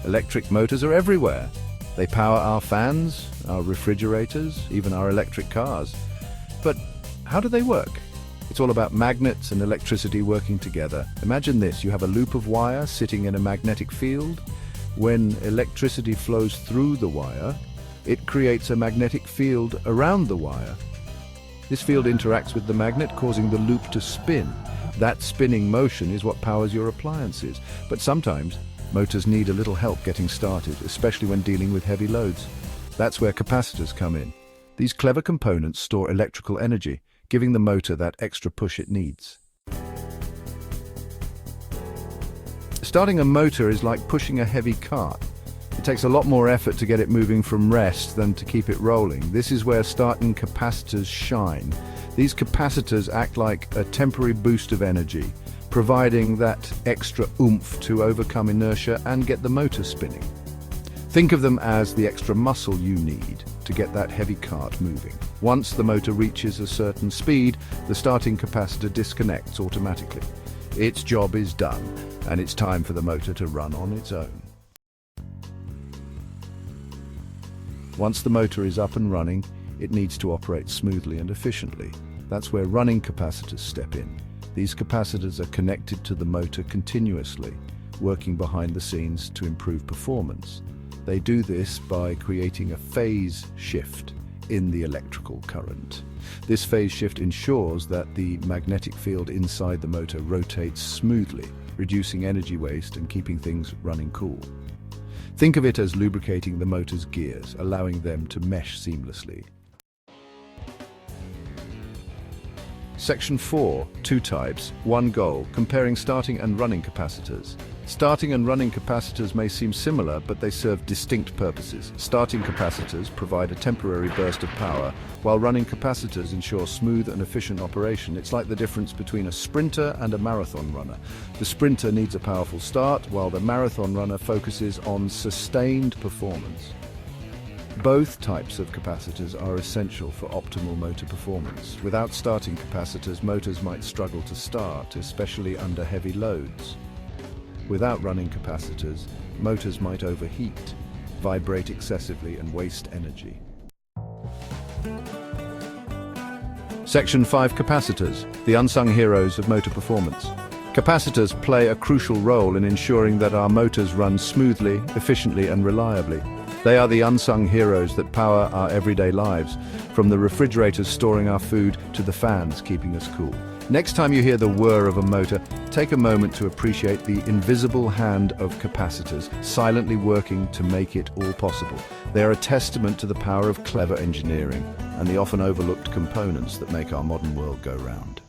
Electric motors are everywhere. They power our fans, our refrigerators, even our electric cars. But how do they work? It's all about magnets and electricity working together. Imagine this, you have a loop of wire sitting in a magnetic field. When electricity flows through the wire, it creates a magnetic field around the wire. This field interacts with the magnet, causing the loop to spin. That spinning motion is what powers your appliances. But sometimes, motors need a little help getting started, especially when dealing with heavy loads. That's where capacitors come in. These clever components store electrical energy, giving the motor that extra push it needs. Starting a motor is like pushing a heavy cart. It takes a lot more effort to get it moving from rest than to keep it rolling. This is where starting capacitors shine. These capacitors act like a temporary boost of energy, providing that extra oomph to overcome inertia and get the motor spinning. Think of them as the extra muscle you need to get that heavy cart moving. Once the motor reaches a certain speed, the starting capacitor disconnects automatically. Its job is done, and it's time for the motor to run on its own. Once the motor is up and running, it needs to operate smoothly and efficiently. That's where running capacitors step in. These capacitors are connected to the motor continuously, working behind the scenes to improve performance. They do this by creating a phase shift in the electrical current. This phase shift ensures that the magnetic field inside the motor rotates smoothly, reducing energy waste and keeping things running cool. Think of it as lubricating the motor's gears, allowing them to mesh seamlessly. Section 4, 2 types, 1 goal, comparing starting and running capacitors. Starting and running capacitors may seem similar, but they serve distinct purposes. Starting capacitors provide a temporary burst of power, while running capacitors ensure smooth and efficient operation. It's like the difference between a sprinter and a marathon runner. The sprinter needs a powerful start, while the marathon runner focuses on sustained performance. Both types of capacitors are essential for optimal motor performance. Without starting capacitors, motors might struggle to start, especially under heavy loads. Without running capacitors, motors might overheat, vibrate excessively, and waste energy. Section 5, capacitors, the unsung heroes of motor performance. Capacitors play a crucial role in ensuring that our motors run smoothly, efficiently, and reliably. They are the unsung heroes that power our everyday lives, from the refrigerators storing our food to the fans keeping us cool. Next time you hear the whir of a motor, take a moment to appreciate the invisible hand of capacitors, silently working to make it all possible. They are a testament to the power of clever engineering and the often overlooked components that make our modern world go round.